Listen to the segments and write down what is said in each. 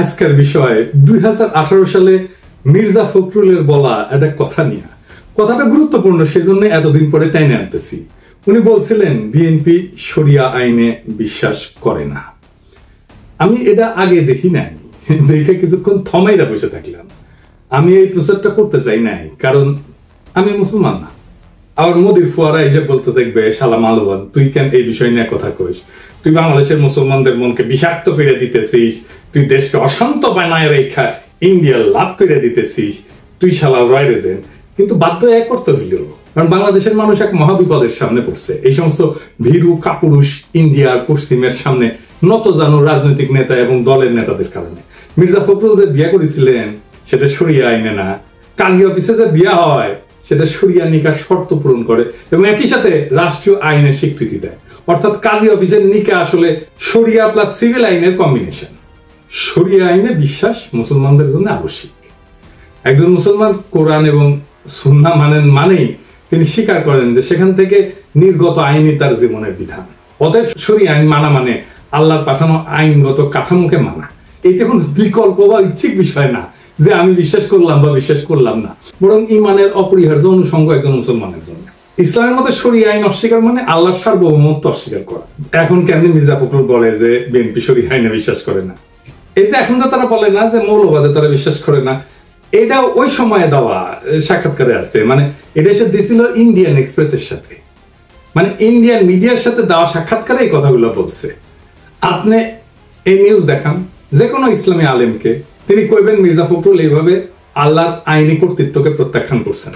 আজকের বিষয় 2018 সালে মির্জা ফখরুলের বলা একটা কথা নিয়ে। কথাটা গুরুত্বপূর্ণ, সেজন্য এতদিন পরে টাইনে আনতেছি। উনি বলছিলেন বিএনপি শরিয়া আইনে বিশ্বাস করে না। আমি এটা আগে দেখি নাই, দেখে কিছুক্ষণ থমাইরা বসে থাকলাম। আমি এই প্রচারটা করতে চাই নাই, কারণ আমি মুসলমান না। আবার মোদির ফুয়ারা এসে বলতে থাকবে, শালা মালবান, তুই কেন এই বিষয় নিয়ে কথা কইস? তুই বাংলাদেশের মুসলমানদের মনকে বিষাক্ত করে দিতেছিস, তুই দেশকে অশান্ত বানায় রেখা ইন্ডিয়া লাভ করে দিতেছিস, তুই শালা রয় রেজেন। কিন্তু বাধ্য এক করতে হইল, কারণ বাংলাদেশের মানুষ এক মহাবিপদের সামনে পড়ছে। এই সমস্ত ভীরু কাপুরুষ ইন্ডিয়ার পশ্চিমের সামনে নত জানু রাজনৈতিক নেতা এবং দলের নেতাদের কারণে। মির্জা ফখরুল যে বিয়ে করেছিলেন সেটা শরিয়া আইনে না, কাজী অফিসে যে বিয়া হয় সেটা শরিয়া নিকাহ শর্ত পূরণ করে এবং একই সাথে রাষ্ট্রীয় আইনের স্বীকৃতি দেয়। অর্থাৎ কাজী অফিসের নিকাহ আসলে শরিয়া প্লাস সিভিল আইনের কম্বিনেশন। শরিয়া আইনে বিশ্বাস মুসলমানদের জন্য আবশ্যিক। একজন মুসলমান কোরআন এবং সুন্নাহ মানেন, মানেই তিনি স্বীকার করেন যে সেখান থেকে নির্গত আইনই তার জীবনের বিধান। অতএব শরিয়া আইন মানা মানে আল্লাহর পাঠানো আইনগত কাঠামোকে মানা। এটা কোনো বিকল্প বা ইচ্ছিক বিষয় না যে আমি বিশ্বাস করলাম বা বিশ্বাস করলাম না, বরং ইমানের অপরিহার্য অনুষঙ্গ একজন মুসলমানের জন্য। ইসলামের মতে শরিয়া আইন অস্বীকার মানে আল্লাহর সার্বভৌমত্ব অস্বীকার করা। এখন কেমনি মির্জা ফখরুল বলে যে বিএনপি শরিয়া আইনে বিশ্বাস করে না? এই যে এখন যে তারা বলে না যে মৌলবাদে তারা বিশ্বাস করে না, এটা ওই সময়ে দেওয়া সাক্ষাৎকারে আছে। মানে এটা এসে দিয়েছিল ইন্ডিয়ান এক্সপ্রেসের সাথে, মানে ইন্ডিয়ান মিডিয়ার সাথে দেওয়া সাক্ষাৎকারে এই কথাগুলো বলছে। আপনি এই নিউজ দেখান যে কোনো ইসলামী আলেমকে, তিনি কইবেন মির্জা ফখরুল এইভাবে আল্লাহর আইনি কর্তৃত্বকে প্রত্যাখ্যান করছেন,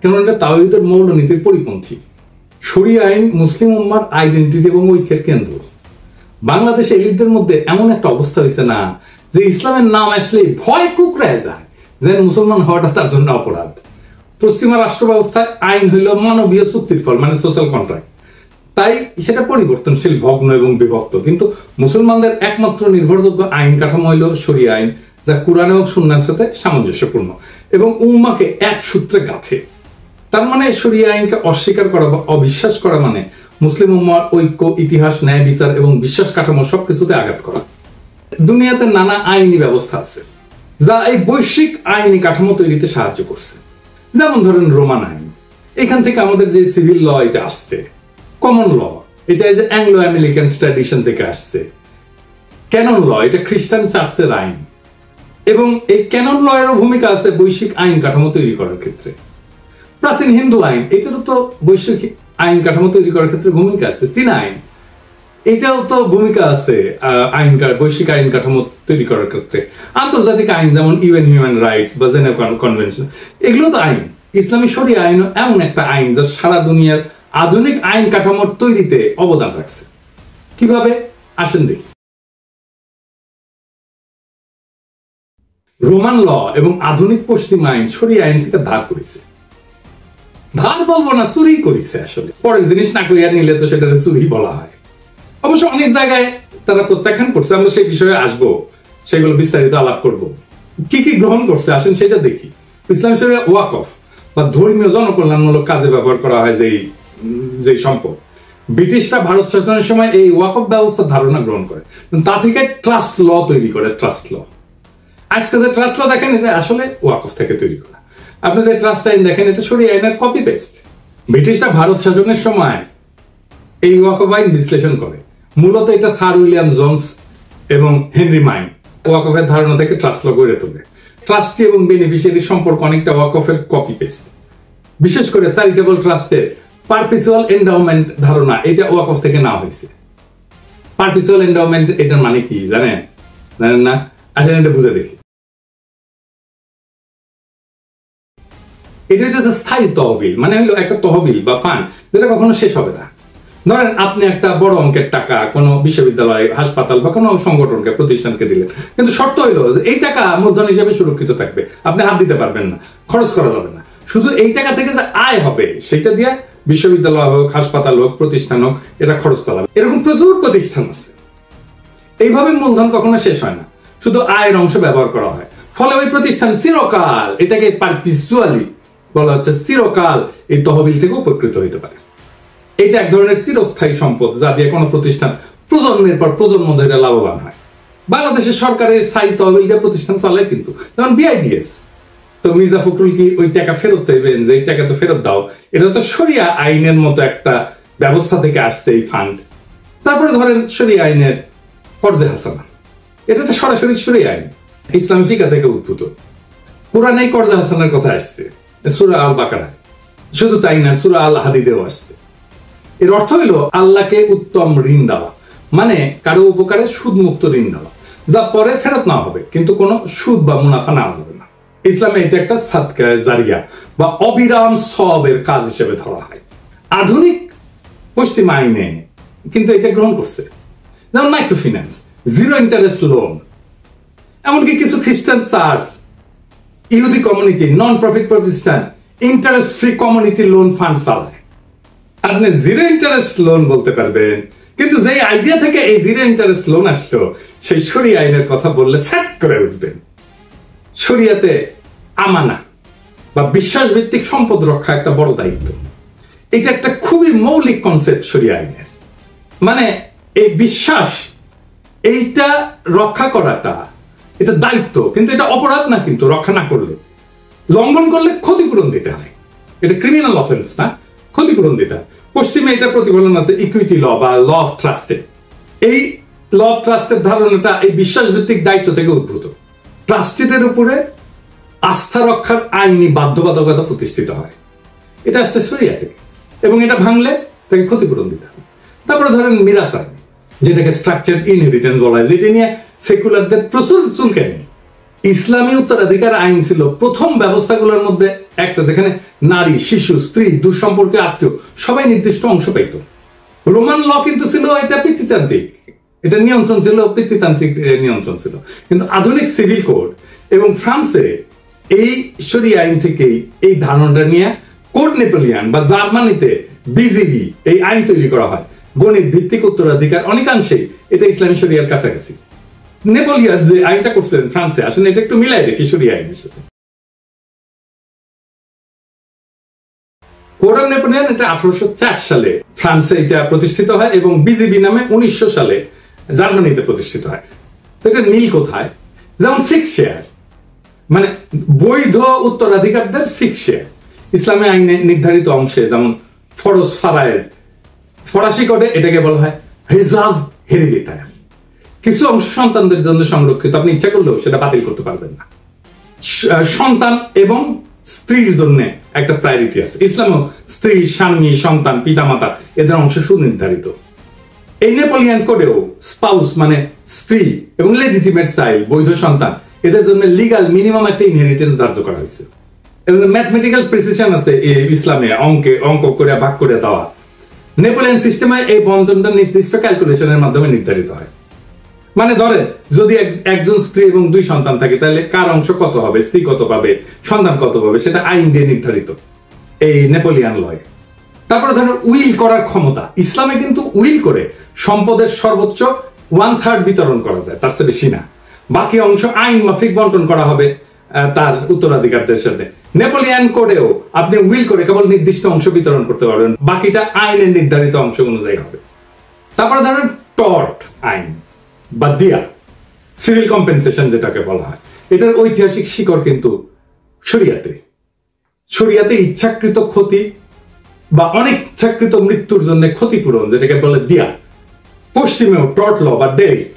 কেননা এটা তাওহীদের মৌলনীতির পরিপন্থী। শরিয়া আইন মুসলিম উম্মার আইডেন্টিটি এবং ঐক্যের কেন্দ্র। বাংলাদেশে এলিটদের মধ্যে এমন একটা অবস্থা হয়েছে না যে ইসলামের নাম আসলে ভয় কুকড়ায় যায়, যে মুসলমান হওয়াটা তার জন্য অপরাধ। পশ্চিমা রাষ্ট্র ব্যবস্থায় আইন হইল মানবীয় চুক্তির ফল, মানে সোশ্যাল কন্ট্রাক্ট। তাই সেটা পরিবর্তনশীল, ভগ্ন এবং বিভক্ত। কিন্তু মুসলমানদের একমাত্র নির্ভরযোগ্য আইন কাঠামো হইল শরিয়া আইন, যা কুরআন এবং সুন্নাহর সাথে সামঞ্জস্যপূর্ণ এবং উম্মাকে এক সূত্রে গাঁথে। তার মানে শরিয়া আইনকে অস্বীকার করা বা অবিশ্বাস করা মানে মুসলিম উম্মার ঐক্য, ইতিহাস, ন্যায় বিচার এবং বিশ্বাস কাঠামো সবকিছুতে আঘাত করা। দুনিয়াতে নানা আইনি ব্যবস্থা আছে যা এই বৈশ্বিক আইনি কাঠামো তৈরিতে সাহায্য করছে। যেমন ধরেন রোমান আইন, এখান থেকে আমাদের যে সিভিল ল এটা আসছে, কমন ল এটা যে অ্যাংলো আমেরিকান ট্র্যাডিশন থেকে আসছে, ক্যানন ল এটা খ্রিস্টান চার্চের আইন, এবং এই ক্যানন ল এরও ভূমিকা আছে বৈশ্বিক আইন কাঠামো তৈরি করার ক্ষেত্রে। প্রাচীন হিন্দু আইন এটারও তো বৈশ্বিক আইন কাঠামো তৈরি করার ক্ষেত্রে ভূমিকা আছে। চীনা আইন এটাও তো ভূমিকা আছে বৈশ্বিক আইন কাঠামো তৈরি করার ক্ষেত্রে। আন্তর্জাতিক আইন যেমন ইউএন হিউম্যান রাইটস বা জেনেভা কনভেনশন, এগুলো তো আইন। ইসলামী শরিয়া আইন এমন একটা আইন যা সারা দুনিয়ার আধুনিক আইন কাঠামোর তৈরিতে অবদান রাখছে। কিভাবে আসেন দেখি। রোমান ল এবং আধুনিক পশ্চিম আইন শরিয়া আইন থেকে ধার করেছে। ধার বলবো না, চুরি করেছে। আসলে পরের জিনিস না কইয়া নিলে তো সেটা চুরি বলা হয়। অবশ্য অনেক জায়গায় তারা প্রত্যাখ্যান করছে, আমরা সেই বিষয়ে আসবো, সেগুলো বিস্তারিত আলাপ করব। কি কি গ্রহণ করছে আসেন সেটা দেখি। ইসলাম শরিয়া ওয়াকফ বা ধর্মীয় জনকল্যাণমূলক কাজে ব্যবহার করা হয় যে সম্পদ, ব্রিটিশরা ভারত শাসনের সময় এই ওয়াকফ ব্যবস্থার ধারণা গ্রহণ করে, তা থেকে ট্রাস্ট ল তৈরি করে। ট্রাস্ট ল, আজকে যে ট্রাস্ট ল দেখেন এটা আসলে ওয়াকফ থেকে তৈরি করা। আপনি যে ট্রাস্ট আইন দেখেন এটা শরিয়া আইনের কপি পেস্ট। ব্রিটিশরা ভারত শাসনের সময় এই ওয়াকফ আইন বিশ্লেষণ করে। মূলত এটা স্যার উইলিয়াম জোন্স এবং হেনরি মাইন ওয়াকফের ধারণা থেকে ট্রাস্ট ল গড়ে তোলে। ট্রাস্টি এবং বেনিফিশিয়ারি সম্পর্ক অনেকটা ওয়াকফের কপি পেস্ট। বিশেষ করে চ্যারিটেবল ট্রাস্টের পারপিচুয়াল এন্ডাওমেন্ট ধারণা এটা ওয়াকফ থেকে নেওয়া হয়েছে। পারপিচুয়াল এন্ডাওমেন্ট এটার মানে কি জানেন না? আসলে এটা বুঝে দেখি। এটা হচ্ছে স্থায়ী তহবিল, মানে হলো একটা তহবিল বা ফান্ড যেটা কখনো শেষ হবে না। ধরেন আপনি একটা বড় অঙ্কের টাকা কোনো বিশ্ববিদ্যালয়, হাসপাতাল বা কোনো সংগঠনকে, প্রতিষ্ঠানকে দিলেন, কিন্তু শর্ত হইলো যে এই টাকা মূলধন হিসেবে সুরক্ষিত থাকবে, আপনি হাত দিতে পারবেন না, খরচ করা যাবে না। শুধু এই টাকা থেকে যে আয় হবে সেটা দিয়ে বিশ্ববিদ্যালয় হোক, হাসপাতাল হোক, প্রতিষ্ঠান হোক, এটা খরচ চালাবে। এরকম প্রচুর প্রতিষ্ঠান আছে। এইভাবে মূলধন কখনো শেষ হয় না, শুধু আয়ের অংশ ব্যবহার করা হয়। ফলে ওই প্রতিষ্ঠান চিরকাল, এটাকে পারপিচুয়ালি বলা হচ্ছে, চিরকাল এই তহবিল থেকে উপকৃত হইতে পারে। এটা এক ধরনের চিরস্থায়ী সম্পদ যা দিয়ে কোনো প্রতিষ্ঠান প্রজন্মের পর প্রজন্ম ধরে লাভবান হয়। বাংলাদেশের সরকারের সাই তহবিল দিয়ে প্রতিষ্ঠান চালায়, কিন্তু যেমন বিআইডিএস। তো মির্জা ফখরুল কি ওই টাকা ফেরত চাইবেন যে এই টাকা তো ফেরত দাও? এটা তো শরিয়া আইনের মতো একটা ব্যবস্থা থেকে আসছে এই ফান্ড। তারপরে ধরেন শরিয়া আইনের কর্জে হাসানা, এটা তো সরাসরি শরিয়া আইন, ইসলামী ফিকা থেকে উদ্ভূত। কোরআনে কর্জে হাসানার কথা আসছে সূরা আল বাকারা, শুধু তাই না সূরা আল হাদিদেও আসছে। এর অর্থ হইল আল্লাহকে উত্তম ঋণ দেওয়া, মানে কারো উপকারে সুদ মুক্ত ঋণ দেওয়া, যা পরে ফেরত না হবে, কিন্তু কোনো সুদ বা মুনাফা নেওয়া যাবে না। ইসলামে এটা একটা সাদকা জারিয়া বা অবিরাম সওয়াবের কাজ হিসেবে ধরা হয়। আধুনিক পশ্চিম আইনে কিন্তু এটা গ্রহণ করছে, যেমন মাইক্রোফিন্যান্স, জিরো ইন্টারেস্ট লোন, এমনকি কিছু খ্রিস্টান চার্চ, ইহুদি কমিউনিটি, নন প্রফিট প্রতিষ্ঠান interest free community loan fund চালায়। আপনি জিরো ইন্টারেস্ট লোন বলতে পারবেন, কিন্তু যে আইডিয়া থেকে এই জিরো ইন্টারেস্ট লোন আসলো, সেই শরিয়া আইনের কথা বললে সেট করে উঠবেন। শরিয়াতে আমানা বা বিশ্বাস ভিত্তিক সম্পদ রক্ষা একটা বড় দায়িত্ব। এটা একটা খুবই মৌলিক কনসেপ্ট শরিয়া আইনের। মানে এই বিশ্বাস, এইটা রক্ষা করাটা এটা দায়িত্ব, কিন্তু এটা অপরাধ না। কিন্তু রক্ষা না করলে, লঙ্ঘন করলে ক্ষতিপূরণ দিতে হয়। এটা ক্রিমিনাল অফেন্স না, ক্ষতিপূরণ দিতে হয়। পশ্চিমে এটা প্রতিফলন আছে ইকুইটি ল বা ল অফ ট্রাস্টে। এই ল অফ ট্রাস্টের ধারণাটা এই বিশ্বাস ভিত্তিক দায়িত্ব থেকে উদ্ভূত। ট্রাস্টিদের উপরে আস্থা রক্ষার আইনি বাধ্যবাধকতা প্রতিষ্ঠিত হয়, এটা আসছে শরিয়া থেকে, এবং এটা ভাঙলে তাকে ক্ষতিপূরণ দিতে হবে। তারপরে ধরেন মিরাস আইন, যেটাকে স্ট্রাকচার্ড ইনহেরিটেন্স বলা হয়, যেটা নিয়ে সেকুলারদের প্রচুর চুলকানি। ইসলামী উত্তরাধিকার আইন ছিল প্রথম ব্যবস্থাগুলোর মধ্যে একটা, যেখানে নারী, শিশু, স্ত্রী, দুঃসম্পর্কে আত্মীয় সবাই নির্দিষ্ট অংশ পেত। রোমান ল কিন্তু ছিল এটা পিতৃতান্ত্রিক, এটা নিয়ন্ত্রণ ছিল পিতৃতান্ত্রিক নিয়ন্ত্রণ ছিল। কিন্তু আধুনিক সিভিল কোড এবং ফ্রান্সে এই শরিয়া আইন থেকেই এই ধারণাটা নিয়ে কোড নেপোলিয়ান বা জার্মানিতে বিজিবি এই আইন তৈরি করা হয়। গণিত ভিত্তিক উত্তরাধিকার অনেকাংশেই এটা ইসলামী শরিয়ার কাছাকাছি। নেপোলিয়ান যে আইনটা করছেন ফ্রান্সে, আসলে এটা একটু মিলাই দেখি শরিয়া আইনের সাথে। কোড অফ নেপোলিয়ান এটা 1804 সালে ফ্রান্সে এটা প্রতিষ্ঠিত হয়, এবং বিজিবি নামে 1900 সালে জার্মানিতে প্রতিষ্ঠিত হয়। তো এটা মিল কোথায়? যেমন ফিক্স শেয়ার, মানে বৈধ উত্তরাধিকারদের ফিক্স শেয়ার ইসলামী আইনে নির্ধারিত অংশে, যেমন ফরজ ফারায়েজ, ফরাসি কোডে এটাকে বলা হয় রিজার্ভ হেরিডিটারি। কিছু অংশ সন্তানদের জন্য সংরক্ষিত, আপনি ইচ্ছা করলেও সেটা বাতিল করতে পারবেন না। সন্তান এবং স্ত্রীর জন্য একটা প্রায়োরিটি আছে। ইসলামেও স্ত্রী, স্বামী, সন্তান, পিতামাতা এদের অংশ সুনির্ধারিত। এই নেপোলিয়ান কোডেও স্পাউস মানে স্ত্রী এবং লেজিটিমেট চাইল্ড, বৈধ সন্তান, এদের জন্য লিগাল মিনিমাম একটা ইনহেরিটেন্স ধার্য করা হয়েছে। এবং ম্যাথমেটিক্যাল প্রিসিশন আছে ইসলামে, অঙ্ক করে ভাগ করে দেওয়া। নেপোলিয়ান সিস্টেমে এই বন্ধনটা নির্দিষ্ট ক্যালকুলেশনের মাধ্যমে নির্ধারিত হয়। মানে ধরেন যদি একজন স্ত্রী এবং 2 সন্তান থাকে, তাহলে কার অংশ কত হবে, স্ত্রী কত পাবে, সন্তান কত পাবে, সেটা আইন দিয়ে নির্ধারিত এই নেপোলিয়ান লয়। তারপরে ধরেন উইল করার ক্ষমতা। ইসলামে কিন্তু উইল করে সম্পদের সর্বোচ্চ 1/3 বিতরণ করা যায়, তার চেয়ে বেশি না। বাকি অংশ আইন মাফিক বন্টন করা হবে তার উত্তরাধিকারদের সাথে। নেপোলিয়ান কোডেও আপনি উইল করে কেবল নির্দিষ্ট অংশ বিতরণ করতে পারবেন, বাকিটা আইনের নির্ধারিত অংশ অনুযায়ী হবে। তারপরে ধরেন টর্ট আইন বা দিয়া, সিভিল কম্পেনসেশন যেটাকে বলা হয়, এটার ঐতিহাসিক শিকড় কিন্তু শরিয়াতে। শরিয়াতে ইচ্ছাকৃত ক্ষতি বা অনিচ্ছাকৃত মৃত্যুর জন্য ক্ষতিপূরণ, যেটাকে বলে দিয়া। পশ্চিমেও টর্ট ল বা ডেট,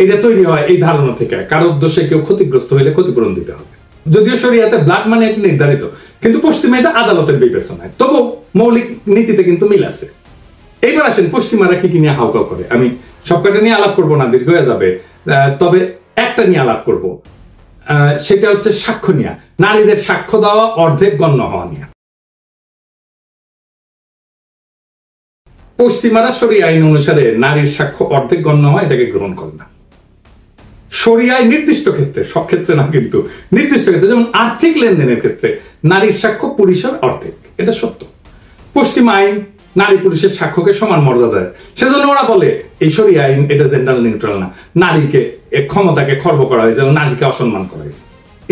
এটা তৈরি হয় এই ধারণা থেকে, কারো উদ্দেশ্যে কেউ ক্ষতিগ্রস্ত হইলে ক্ষতিপূরণ দিতে হবে। যদিও শরিয়াতে ব্লাড মানি এটা নির্ধারিত, কিন্তু পশ্চিমে এটা আদালতের বিবেচনায়। তবু মৌলিক নীতিতে কিন্তু মিল আছে। এইবার আসেন পশ্চিমারা কি নিয়ে হাউকাউ করে। আমি সবকটা নিয়ে আলাপ করবো না, দীর্ঘ হয়ে যাবে। তবে একটা নিয়ে আলাপ করব, সেটা হচ্ছে সাক্ষ্য নিয়ে। নারীদের সাক্ষ্য দেওয়া অর্ধেক গণ্য হওয়া নিয়ে। পশ্চিমারা শরিয়া আইন অনুসারে নারীর সাক্ষ্য অর্ধেক গণ্য হয়, এটাকে গ্রহণ করে না। শরিয়ায় নির্দিষ্ট ক্ষেত্রে, সব ক্ষেত্রে না কিন্তু নির্দিষ্ট ক্ষেত্রে, যেমন আর্থিক লেনদেনের ক্ষেত্রে নারীর সাক্ষ্য পুরুষের অর্ধেক, এটা সত্য। পশ্চিম আইন নারী পুরুষের সাক্ষ্যকে সমান মর্যাদা দেয়, সেজন্য ওরা বলে এই শরিয়া আইন এটা জেন্ডার নিউট্রাল না, নারীকে ক্ষমতাকে খর্ব করা হয়েছে এবং নারীকে অসম্মান করা হয়েছে।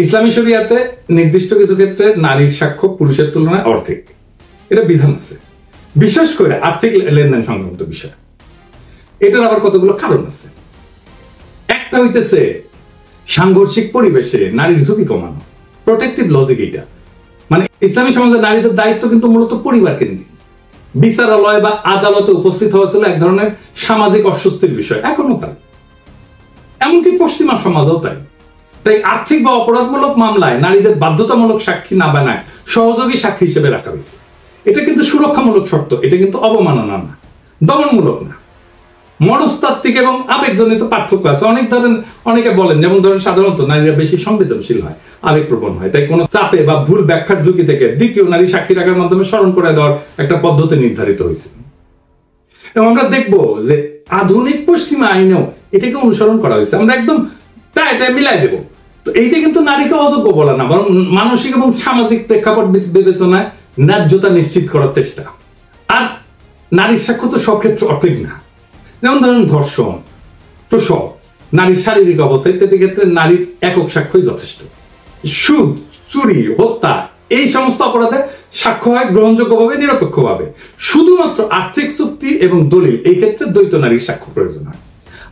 ইসলামী শরিয়াতে নির্দিষ্ট কিছু ক্ষেত্রে নারীর সাক্ষ্য পুরুষের তুলনায় অর্ধেক, এটা বিধান আছে, বিশেষ করে আর্থিক লেনদেন সংক্রান্ত বিষয়। এটার আবার কতগুলো কারণ আছে। একটা হইতেছে সাংঘর্ষিক পরিবেশে নারীর ঝুঁকি কমানো, প্রোটেক্টিভ লজিক। এইটা মানে ইসলামী সমাজে নারীদের দায়িত্ব কিন্তু মূলত পরিবার কেন্দ্রিক। বিচারালয় বা আদালতে উপস্থিত হওয়া ছিল এক ধরনের সামাজিক অস্বস্তির বিষয়, এখনো তাই, এমনকি পশ্চিমা সমাজও তাই। তাই আর্থিক বা অপরাধমূলক মামলায় নারীদের বাধ্যতামূলক সাক্ষী না বানায় সহযোগী সাক্ষী হিসেবে রাখা হয়েছে। এটা কিন্তু সুরক্ষামূলক শর্ত, এটা কিন্তু অবমাননা না, দমনমূলক না। মনস্তাত্ত্বিক এবং আবেগজনিত পার্থক্য আছে। অনেকে বলেন, যেমন ধরেন সাধারণত নারীরা বেশি সংবেদনশীল হয়, আবেগপ্রবণ হয়, তাই কোনো চাপে বা ভুল ব্যাখ্যার ঝুঁকি থেকে দ্বিতীয় নারী সাক্ষী রাখার মাধ্যমে স্মরণ করে দেওয়ার একটা পদ্ধতি নির্ধারিত হয়েছে। এবং আমরা দেখব যে আধুনিক পশ্চিমা আইনেও এটাকে অনুসরণ করা হয়েছে। আমরা একদম তাই মিলাই দেব। তো এইটা কিন্তু নারীকে অযোগ্য বলা না, বরং মানসিক এবং সামাজিক প্রেক্ষাপট বিবেচনায় ন্যায্যতা নিশ্চিত করার চেষ্টা। আর নারীর সাক্ষ্য তো সব ক্ষেত্রে অর্থিক না। যেমন ধরেন ধর্ষণ, প্রসব, নারীর শারীরিক অবস্থা ইত্যাদি ক্ষেত্রে নারীর একক সাক্ষ্যই যথেষ্ট। সুদ, চুরি, হত্যা এই সমস্ত অপরাধে সাক্ষ্য হয় গ্রহণযোগ্যভাবে, নিরপেক্ষভাবে। শুধুমাত্র আর্থিক চুক্তি এবং দলিল এই ক্ষেত্রে দ্বৈত নারীর সাক্ষ্য প্রয়োজন হয়।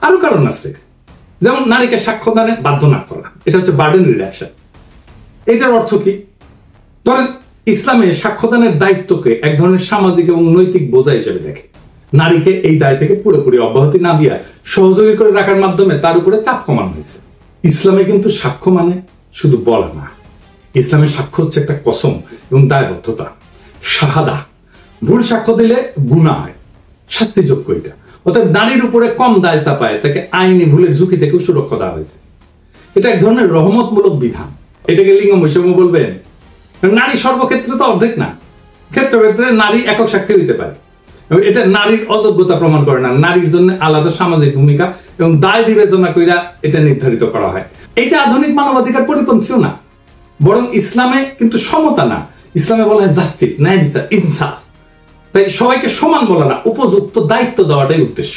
আরো কারণ আছে, যেমন নারীকে সাক্ষ্য দানে বাধ্য না করা, এটা হচ্ছে বার্ডেন রিডাকশন। এটার অর্থ কি? ধরেন ইসলামে সাক্ষ্যদানের দায়িত্বকে এক ধরনের সামাজিক এবং নৈতিক বোঝা হিসেবে দেখে। নারীকে এই দায় থেকে পুরোপুরি অব্যাহতি না দিয়া সহযোগী করে রাখার মাধ্যমে তার উপরে চাপ কমানো হয়েছে। ইসলামে কিন্তু সাক্ষ্য মানে শুধু বলা না, ইসলামের সাক্ষ্য হচ্ছে একটা কসম এবং দায়বদ্ধতা, শাহাদা। ভুল সাক্ষ্য দিলে গুনাহ হয়, শাস্তিযোগ্য। এটা অর্থাৎ নারীর উপরে কম দায় চাপায় তাকে আইনি ভুলের ঝুঁকি থেকেও সুরক্ষা দেওয়া হয়েছে। এটা এক ধরনের রহমতমূলক বিধান। এটাকে লিঙ্গ বৈষম্য বলবেন? নারী সর্বক্ষেত্রে তো অর্ধেক না, ক্ষেত্রে ক্ষেত্রে নারী একক সাক্ষী হইতে পারে। এটা নারীর অযোগ্যতা প্রমাণ করে না, নারীর জন্য আলাদা সামাজিক ভূমিকা এবং দায় বিবেচনা কইরা এটা নির্ধারিত করা হয়। এটা আধুনিক মানবাধিকার পরিপন্থীও না, বরং ইসলামে কিন্তু সমতা না, ইসলামে বলা হয় জাস্টিস, ন্যায় বিচার, ইনসাফ। তাই সবাইকে সমান বলা না, উপযুক্ত দায়িত্ব দেওয়াটাই উদ্দেশ্য।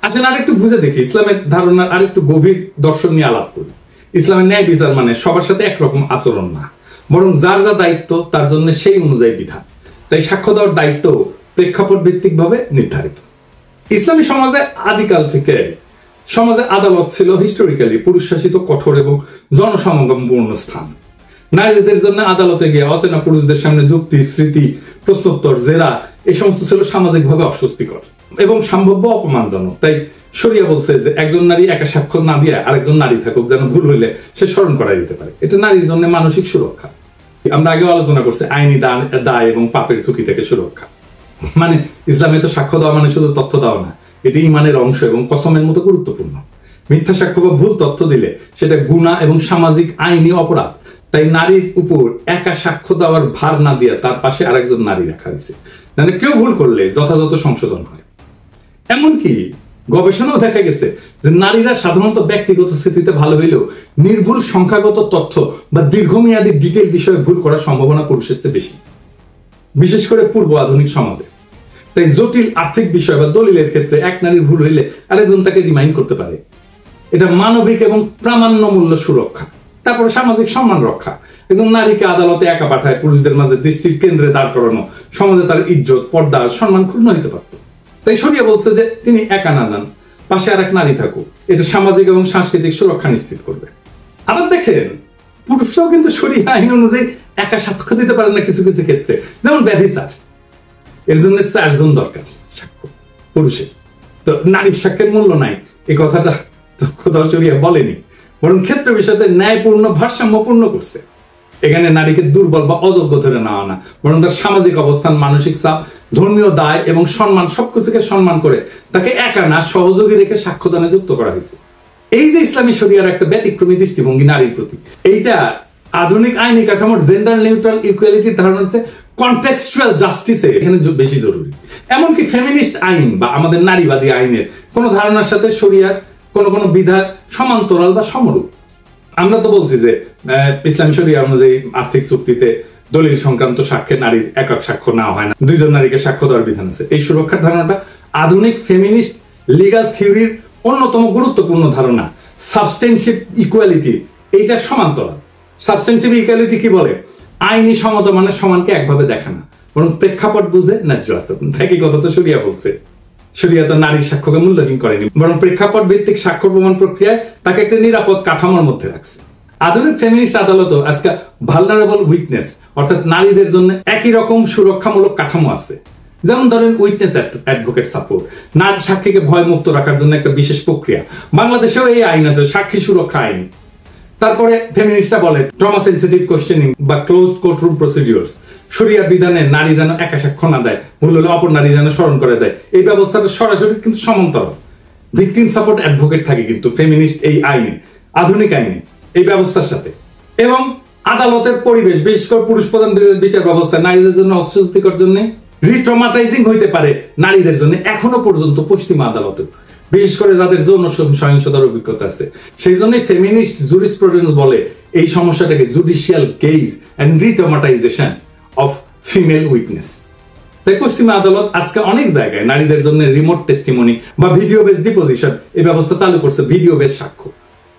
আসলে আরেকটু বুঝে দেখি ইসলামের ধারণার আরেকটু গভীর দর্শন নিয়ে আলাপ করি। ইসলামের ন্যায় বিচার মানে সবার সাথে একরকম আচরণ না, বরং যার যা দায়িত্ব তার জন্য সেই অনুযায়ী বিধান। তাই সাক্ষ্য দেওয়ার দায়িত্ব প্রেক্ষাপট ভিত্তিক ভাবে নির্ধারিত। ইসলামী সমাজে আদিকাল থেকে সমাজে আদালত ছিল হিস্টোরিক্যালি পুরুষ শাসিত, কঠোর এবং জনসমাগমপূর্ণ স্থান। নারীদের জন্য আদালতে গিয়ে অচেনা পুরুষদের সামনে যুক্তি, স্মৃতি, প্রশ্নোত্তর, জেরা এই সমস্ত ছিল সামাজিকভাবে অস্বস্তিকর এবং সম্ভাব্য অপমানজনক। তাই শরিয়া বলছে যে একজন নারী একা সাক্ষ্য না দিয়ে আরেকজন নারী থাকুক, যেন ভুল হইলে সে স্মরণ করাই দিতে পারে। এটা নারীর জন্য মানসিক সুরক্ষা। আমরা আগে আলোচনা করছি আইনি দায় এবং পাপের ঝুঁকি থেকে সুরক্ষা। মানে ইসলামে তো সাক্ষ্য দেওয়া মানে শুধু তথ্য দেওয়া না, এটি ঈমানের অংশ এবং কসমের মতো গুরুত্বপূর্ণ। মিথ্যা সাক্ষ্য বা ভুল তথ্য দিলে সেটা গুনাহ এবং সামাজিক আইনি অপরাধ। তাই নারীর উপর একা সাক্ষ্য দেওয়ার ভার না দিয়ে তার পাশে আরেকজন নারী রাখা হয়েছে, মানে কেউ ভুল করলে যথাযথ সংশোধন হয়। এমনকি গবেষণাও দেখা গেছে যে নারীরা সাধারণত ব্যক্তিগত স্থিতিতে ভালো হইলেও নির্ভুল সংখ্যাগত তথ্য বা দীর্ঘমেয়াদী ডিটেল বিষয়ে ভুল করার সম্ভাবনা পুরুষের চেয়ে বেশি, বিশেষ করে পূর্ব আধুনিক সমাজে। তাই জটিল আর্থিক বিষয় বা দলিলের ক্ষেত্রে এক নারীর ভুল হইলে আরেকজন তাকে রিমাইন্ড করতে পারে। এটা মানবিক এবং প্রামাণ্যমূল্য সুরক্ষা। তারপরে সামাজিক সম্মান রক্ষা। একজন নারীকে আদালতে একা পাঠায় পুরুষদের মাঝে দৃষ্টির কেন্দ্রে দাঁড় করানো সমাজে তার ইজ্জত, পর্দা, সম্মান ক্ষুণ্ণ হইতে পারত। তাই শরিয়া বলছে যে তিনি একা না যান, পাশে আর এক নারী থাকুক। এটা সামাজিক এবং সাংস্কৃতিক সুরক্ষা নিশ্চিত করবে। আবার দেখেন পুরুষরাও কিন্তু শরিয়া আইন অনুযায়ী একা সাক্ষ্য দিতে পারেন না কিছু কিছু ক্ষেত্রে, যেমন ব্যভিচার। এর জন্য 4 জন দরকার সাক্ষ্য পুরুষের। তো নারীর সাক্ষ্যের মূল্য নাই এই কথাটা তো কোথাও শরিয়া বলেনি, বরং ক্ষেত্র বিষয়তে ন্যায়পূর্ণ, ভারসাম্যপূর্ণ করছে। এখানে নারীকে দুর্বল বা অযোগ্য ধরে নেওয়া না, বরং তার সামাজিক অবস্থান, মানসিক চাপ, ধর্মীয় দায় এবং সম্মান সবকিছুকে সম্মান করে তাকে একা না সহযোগী রেখে সাক্ষ্যদানে যুক্ত করা হয়েছে। এই যে ইসলামী শরিয়ার একটা ব্যতিক্রমী দৃষ্টিভঙ্গি নারীর প্রতি, এইটা আধুনিক আইনি কাঠামোর জেন্ডার নিউট্রাল ইকুয়ালিটির ধারণা হচ্ছে কনটেক্সচুয়াল জাস্টিসে এখানে বেশি জরুরি। এমনকি ফেমিনিস্ট আইন বা আমাদের নারীবাদী আইনের কোন ধারণার সাথে শরিয়ার কোন কোন বিধান সমান্তরাল বা সমরূপ। আমরা তো বলছি যে ইসলামী শরিয়া অনুযায়ী আর্থিক চুক্তিতে দলিল সংক্রান্ত সাক্ষ্যে নারীর একক সাক্ষ্য না হয় না, 2 জন নারীকে সাক্ষ্য দেওয়ার বিধান আছে। এই সুরক্ষার ধারণাটা আধুনিক ফেমিনিস্ট লিগাল থিওরির অন্যতম গুরুত্বপূর্ণ ধারণা। সাবস্টেন্সিভ ইকুয়ালিটি এইটা সমান্তরাল। সাবস্টেন্সিভ ইকুয়ালিটি কি বলে? আইনি সমতা মানে সমানকে একভাবে দেখা না, বরং প্রেক্ষাপট বুঝে ন্যায্য আচরণ। একই কথা তো শরিয়া বলছে। শরিয়াত নারীর সাক্ষ্যকে মূল্যহীন করেনি, বরং প্রেক্ষাপট ভিত্তিক সাক্ষ্য প্রমাণ প্রক্রিয়ায় তাকে একটা নিরাপদ কাঠামোর মধ্যে রাখছে। আধুনিক ফেমিনিস্ট আদালতও আজকে ভালনারেবল উইটনেস অর্থাৎ নারীদের জন্য একই রকম সুরক্ষামূলক কাঠামো আছে। যেমন ধরেন উইটনেস অ্যাডভোকেট সাপোর্ট, নারী সাক্ষীকে ভয় মুক্ত রাখার জন্য একটা বিশেষ প্রক্রিয়া। বাংলাদেশেও এই আইন আছে, সাক্ষী সুরক্ষা আইন। তারপরে ফেমিনিস্টরা বলে ট্রমা সেনসিটিভ কোশ্চেনিং বা ক্লোজড কোর্টরুম প্রসিডিউরস, শরিয়ার বিধানে নারী যেন একা সাক্ষ্য না দেয়, ভুল হলে অপর নারী যেন স্মরণ করে দেয়। এই ব্যবস্থাটা সরাসরি কিন্তু সমান্তরাল। ভিকটিম সাপোর্ট অ্যাডভোকেট থাকে কিন্তু ফেমিনিস্ট এই আইনে, আধুনিক আইনে এই ব্যবস্থার সাথে। এবং আদালতের পরিবেশ, বিশেষ করে পুরুষ প্রধান বিচার ব্যবস্থা নারীদের জন্য অস্বস্তিকর জন্য রিট্রমাটাইজিং হইতে পারে নারীদের জন্য এখনো পর্যন্ত পশ্চিমা আদালতে, বিশেষ করে যাদের যৌন সহিংসতার অভিজ্ঞতা আছে। সেই জন্যই ফেমিনিস্ট জুরিসপ্রুডেন্স বলে এই সমস্যাটাকে judicial gaze and retraumatization of female witness. তাই পশ্চিমা আদালত আজকে অনেক জায়গায় নারীদের জন্য রিমোট টেস্টিমনি বা ভিডিও বেস ডিপোজিশন এই ব্যবস্থা চালু করছে। ভিডিও বেস সাক্ষ্য,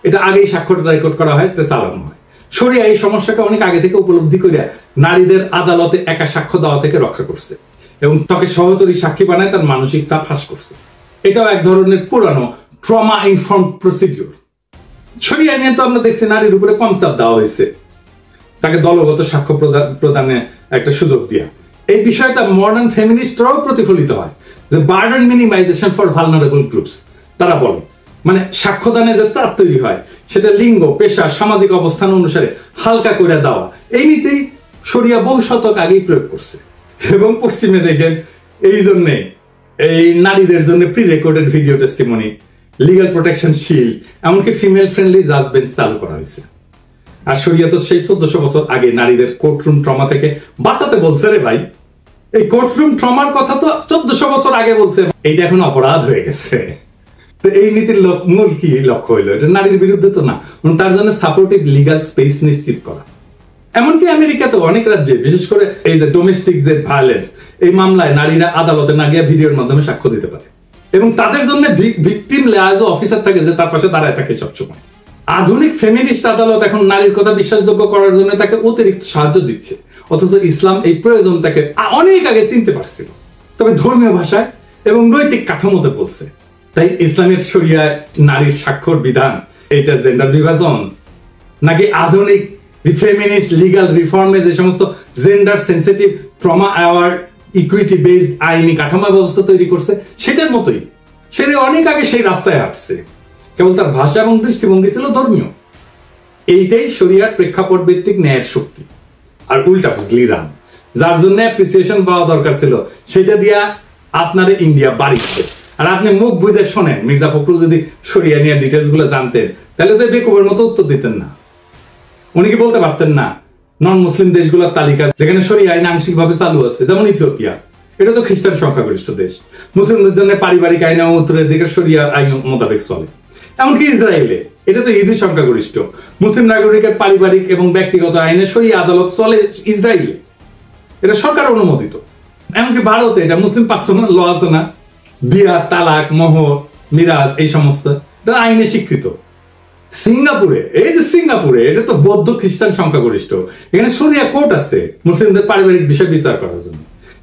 এটা আগেই সাক্ষ্যটা রেকর্ড করা হয়, এটা চালানো হয়। শরিয়া এই সমস্যাকে অনেক আগে থেকে উপলব্ধি করে নারীদের আদালতে একা সাক্ষ্য দেওয়া থেকে রক্ষা করছে এবং তাকে সহজেই সাক্ষী বানায় তার মানসিক চাপ হ্রাস করছে। এটাও এক ধরনের পুরানো ট্রমা ইনফর্মড প্রসিডিউর। শরিয়া নিয়ে তো আমরা দেখছি নারীর উপরে কম চাপ দেওয়া হয়েছে, তাকে দলগত সাক্ষ্য প্রদানে একটা সুযোগ দেওয়া। এই বিষয়টা মডার্ন ফেমিনিস্টরাও প্রতিফলিত হয় যে burden minimisation for vulnerable groups. তারা বলে মানে সাক্ষ্যদানে যে চাপ তৈরি হয় সেটা লিঙ্গ, পেশা, সামাজিক অবস্থান অনুসারে হালকা করে দেওয়া, এই নীতিই শরিয়া বহু শতক আগেই প্রয়োগ করছে। এবং পশ্চিমে দেখেন এই জন্যে এই নারীদের জন্য pre recorded video testimony, legal protection shield, এমনকি ফিমেল ফ্রেন্ডলি জাজমেন্ট চালু করা হয়েছে। আর শরিয়া তো সেই 1400 বছর আগে নারীদের কোর্টরুম ট্রমা থেকে বাঁচাতে বলছে। রে ভাই, এই কোর্টরুম ট্রমার কথা তো 1400 বছর আগে বলছে, এইটা এখন অপরাধ হয়ে গেছে। তো এই নীতির মূল কি লক্ষ্য হইলো? এটা নারীর বিরুদ্ধে তো না, তার জন্য সাপোর্টিভ লিগ্যাল স্পেস নিশ্চিত করা। এমনকি আমেরিকাতে অনেক রাজ্যে, বিশেষ করে এই যে ডোমেস্টিক যে ভায়োলেন্স, এই মামলায় নারীরা আদালতে না গিয়ে ভিডিওর মাধ্যমে সাক্ষ্য দিতে পারে এবং তাদের জন্য ভিকটিম লেয়াজ অফিসার থাকে যে তার পাশে দাঁড়ায় থাকে সবসময়। আধুনিক ফেমিনিস্ট আদালত এখন নারীর কথা বিশ্বাসযোগ্য করার জন্য তাকে অতিরিক্ত সাহায্য দিচ্ছে, অথচ ইসলাম এই প্রয়োজনটাকে অনেক আগে চিনতে পারছিল, তবে ধর্মীয় ভাষায় এবং নৈতিক কাঠামোতে বলছে। তাই ইসলামের শরিয়ায় নারীর স্বাক্ষর বিধান এটা জেন্ডার বিভাজন নাকি আধুনিক ফেমিনিস্ট লিগ্যাল রিফর্মে যে সমস্ত gender sensitive trauma award equity based আইনি কাঠামো ব্যবস্থা তৈরি করছে সেটার মতোই সেটা অনেক আগে সেই রাস্তায় হাঁটছে, কেবল তার ভাষা এবং দৃষ্টিভঙ্গি ছিল ধর্মীয়। এইটাই শরিয়ার প্রেক্ষাপট ভিত্তিক ন্যায়ের শক্তি। আর উল্টা বুঝলি রাম, যার জন্য অ্যাপ্রিসিয়েশন পাওয়া দরকার ছিল সেটা দিয়া আপনারে ইন্ডিয়া বাড়িতে। আর আপনি মুখ বুঝে শোনেন, মির্জা ফখরুল যদি শরিয়া নিয়ে ডিটেলস গুলো জানতেন তাহলে তো বেকুবের মতো উত্তর দিতেন না। উনি কি বলতে পারতেন না নন মুসলিম দেশগুলোর তালিকা যেখানে শরিয়া আইন আংশিকভাবে চালু আছে, যেমন ইথিওপিয়া, এটা তো খ্রিস্টান সংখ্যাগরিষ্ঠ দেশ, মুসলিমদের জন্য পারিবারিক আইন এবং উত্তরের দিকে শরিয়া আইন মোতাবেক চলে। এমনকি ইসরায়েলে, এটা তো ইহুদি সংখ্যাগরিষ্ঠ, মুসলিম নাগরিকের পারিবারিক এবং ব্যক্তিগত আইনে শরিয়া আদালত চলে ইসরায়েলে, এটা সরকার অনুমোদিত। এমনকি ভারতে এটা মুসলিম পার্সোনাল ল আছে না, বিয়া, তালাক, মোহর, মিরাজ, এই সমস্ত আইনে স্বীকৃত। সিঙ্গাপুরে, এই যে সিঙ্গাপুরে, এটা তো বৌদ্ধ খ্রিস্টান সংখ্যাগরিষ্ঠ, এখানে শরিয়া কোর্ট আছে মুসলিমদের পারিবারিক বিষয় বিচার করার জন্য।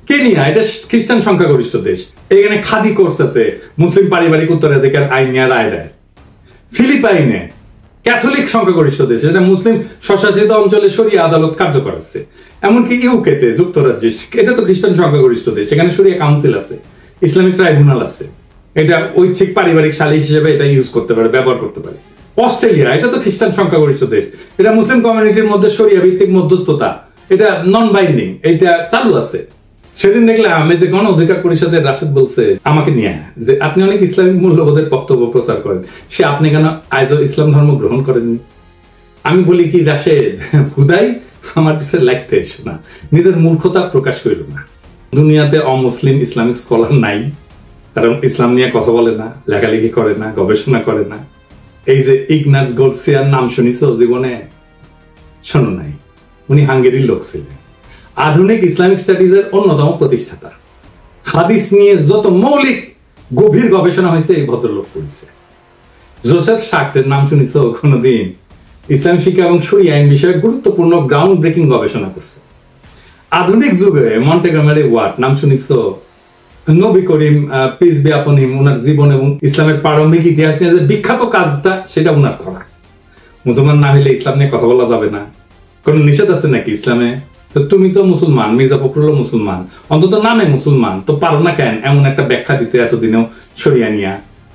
কেনিয়া, এটা খ্রিস্টান সংখ্যাগরিষ্ঠ দেশ, এখানে খাদি কোর্স আছে, মুসলিম পারিবারিক উত্তরাধিকার আইন নিয়ে রায় দেয়। ফিলিপাইনে ক্যাথলিক সংখ্যাগরিষ্ঠ দেশ, এটা মুসলিম স্বশাসিত অঞ্চলে শরিয়া আদালত কার্যকর আছে। এমনকি ইউকেতে, যুক্তরাজ্যে, এটা তো খ্রিস্টান সংখ্যাগরিষ্ঠ দেশ, এখানে শরিয়া কাউন্সিল আছে, ইসলামিক ট্রাইব্যুনাল আছে, এটা ঐচ্ছিক পারিবারিক সালিশ হিসেবে এটা ইউজ করতে পারে, ব্যবহার করতে পারে। অস্ট্রেলিয়া, এটা তো খ্রিস্টান সংখ্যাগরিষ্ঠ দেশ, এটা মুসলিম কমিউনিটির মধ্যে শরিয়া ভিত্তিক মধ্যস্থতা, এটা নন বাইন্ডিং, এটা চালু আছে। সেদিন দেখলাম আমি যে গণ অধিকার পরিষদের রাশেদ বলছে আমাকে নিয়ে যে আপনি অনেক ইসলামিক মূল্যবোধের বক্তব্য প্রচার করেন, সে আপনি কেন আজও ইসলাম ধর্ম গ্রহণ করেননি? আমি বলি কি রাশেদ, হুদাই আমার পিছনে লাগতে এসো না, নিজের মূর্খতা প্রকাশ করিল না। দুনিয়াতে অমুসলিম ইসলামিক স্কলার নাই, তারা ইসলাম নিয়ে কথা বলে না, লেখালেখি করে না, গবেষণা করে না। এই যে ইগনাস গোলসিয়ার নাম শুনিছো জীবনে? শোনো নাই, উনি হাঙ্গেরির লোক ছিলেন, আধুনিক ইসলামিক স্টাডিজের অন্যতম প্রতিষ্ঠাতা। হাদিস নিয়ে যত মৌলিক গভীর গবেষণা হয়েছে এই ভদ্রলোক করেছে। জোসেফ শাক্টের নাম শুনিছো কোনোদিন? ইসলাম শিক্ষা এবং শরিয়া আইন বিষয়ে গুরুত্বপূর্ণ গ্রাউন্ড ব্রেকিং গবেষণা করছে। আধুনিক যুগে মন্টেগমেরি ওয়াট নাম শুনিছো? নবী করিম পিস বি আপন হিম ওনার জীবন এবং ইসলামের প্রারম্ভিক ইতিহাস নিয়ে যে বিখ্যাত কাজটা সেটা ওনার করা। মুসলমান না হইলে ইসলাম নিয়ে কথা বলা যাবে না, কোন নিষেধ আছে নাকি ইসলামে? তো তুমি তো মুসলমান, মির্জা ফখরুলও মুসলমান, অন্তত নামে মুসলমান, তো পারো না কেন এমন একটা ব্যাখ্যা দিতে এতদিনেও সরিয়া নিয়া?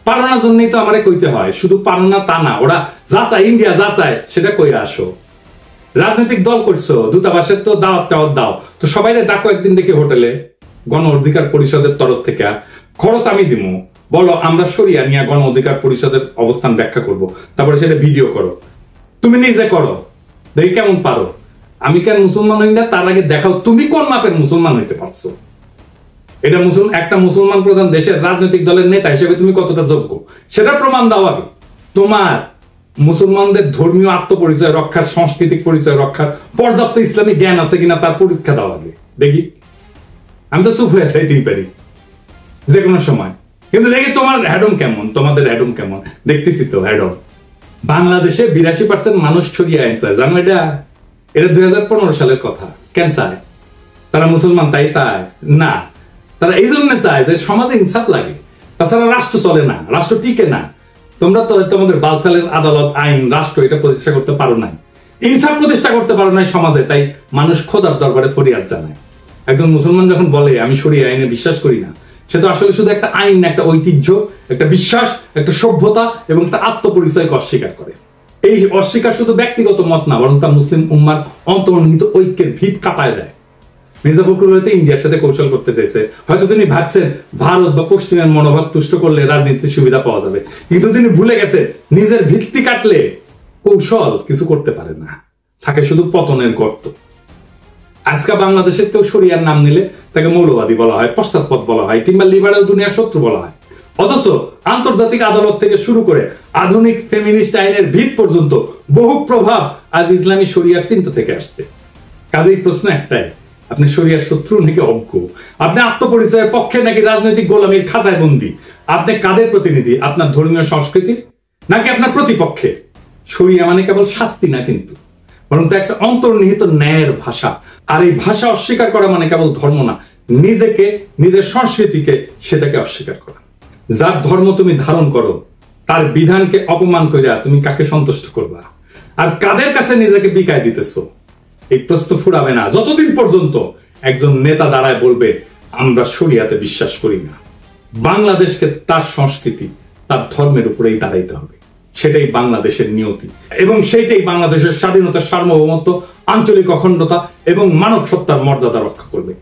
পারো না জন্যই তো আমারে কইতে হয়, শুধু পারো না তা না, ওরা যা চায় ইন্ডিয়া যা চায় সেটা কইরা আসো। রাজনৈতিক দল করছো, দূতাবাসের তো দাওয়াত টাওয়াত দাও, তো সবাই ডাকো একদিন দেখি হোটেলে, গণ অধিকার পরিষদের তরফ থেকে, খরচ আমি দিব, বলো আমরা সরিয়া নিয়ে গণ অধিকার পরিষদের অবস্থান ব্যাখ্যা করব, তারপরে সেটা ভিডিও করো, তুমি নিজে করো, দেখি কেমন পারো। আমি কেন মুসলমান হই না তার আগে দেখাও তুমি কোন মাপের মুসলমান হইতে পারছো। এটা একটা মুসলমান প্রধান দেশের রাজনৈতিক দলের নেতা হিসেবে তুমি কতটা যোগ্য সেটা প্রমাণ দাও আগে। তোমার মুসলমানদের ধর্মীয় আত্মপরিচয় রক্ষার, সাংস্কৃতিক পরিচয় রক্ষার পর্যাপ্ত ইসলামিক জ্ঞান আছে কিনা তার পরীক্ষা দাও আগে দেখি। আমি তো চুপ হয়ে যাইতেই পারি যে কোনো সময়, কিন্তু দেখি তোমার হ্যাডম কেমন, তোমাদের হ্যাডম কেমন, দেখতেছি তো হ্যাডম। বাংলাদেশে 82% মানুষ ছড়িয়ে আইন চায়, জানো এটা? এটা 2015 সালের কথা। কেন চায়? তারা মুসলমান তাই চায় না, তারা এই জন্য চায় যে সমাজে ইনসাফ লাগে, তাছাড়া রাষ্ট্র চলে না, রাষ্ট্র টিকে না। তোমরা তো তোমাদের বালসালের আদালত, আইন, রাষ্ট্র এটা প্রতিষ্ঠা করতে পারো নাই, ইনসাফ প্রতিষ্ঠা করতে পারো নাই সমাজে, তাই মানুষ খোদার দরবারে ফরিয়াদ জানায়। একজন মুসলমান যখন বলে আমি শরিয়া আইনে বিশ্বাস করি না, সে তো আসলে শুধু একটা আইন, একটা ঐতিহ্য, একটা বিশ্বাস, একটা সভ্যতা এবং তার আত্মপরিচয়কে অস্বীকার করে। এই অস্বীকার শুধু ব্যক্তিগত মত না, বরং তা মুসলিম উম্মার অন্তর্নিহিত ঐক্যের ভিত কাঁপায় দেয়। মির্জা ফখরুল হয়তো ইন্ডিয়ার সাথে কৌশল করতে চাইছে, হয়তো তিনি ভাবছেন ভারত বা পশ্চিমের মনোভাব তুষ্ট করলে রাজনীতির সুবিধা পাওয়া যাবে, কিন্তু তিনি ভুলে গেছে নিজের ভিত্তি কাটলে কৌশল কিছু করতে পারে না, থাকে শুধু পতনের গর্ত। আজকে বাংলাদেশের কেউ শরিয়ার নাম নিলে তাকে মৌলবাদী বলা হয়, পশ্চাৎপদ বলা হয়, কিংবা লিবারেল দুনিয়ার শত্রু বলা হয়। অথচ আন্তর্জাতিক আদালত থেকে শুরু করে আধুনিক ফেমিনিস্ট আইনের ভিত পর্যন্ত বহু প্রভাব আজ ইসলামী শরিয়ার চিন্তা থেকে আসছে। কাজেই প্রশ্ন একটাই, আপনি শরিয়ার শত্রু নাকি অজ্ঞ? আপনি আত্মপরিচয়ের পক্ষে নাকি রাজনৈতিক গোলামীর খাঁচায় বন্দী? আপনি কাদের প্রতিনিধি, আপনার ধর্মীয় সংস্কৃতির নাকি আপনার প্রতিপক্ষে? শরিয়া মানে কেবল শাস্তি না কিন্তু, বরং তা একটা অন্তর্নিহিত ন্যায়ের ভাষা। আর এই ভাষা অস্বীকার করা মানে কেবল ধর্ম না, নিজেকে, নিজের সংস্কৃতিকে, সেটাকে অস্বীকার করা। যার ধর্ম তুমি ধারণ করো তার বিধানকে অপমান করিয়া তুমি কাকে সন্তুষ্ট করবা, আর কাদের কাছে নিজেকে বিকায় দিতেছো? এই প্রশ্ন ফুরাবে না যতদিন পর্যন্ত একজন নেতা দাঁড়ায় বলবে আমরা শরিয়াতে বিশ্বাস করি না। বাংলাদেশকে তার সংস্কৃতি, তার ধর্মের উপরেই দাঁড়াইতে হবে, সেটাই বাংলাদেশের নিয়তি, এবং সেইটাই বাংলাদেশের স্বাধীনতা, সার্বভৌমত্ব, আঞ্চলিক অখণ্ডতা এবং মানব সত্তার মর্যাদা রক্ষা করবে।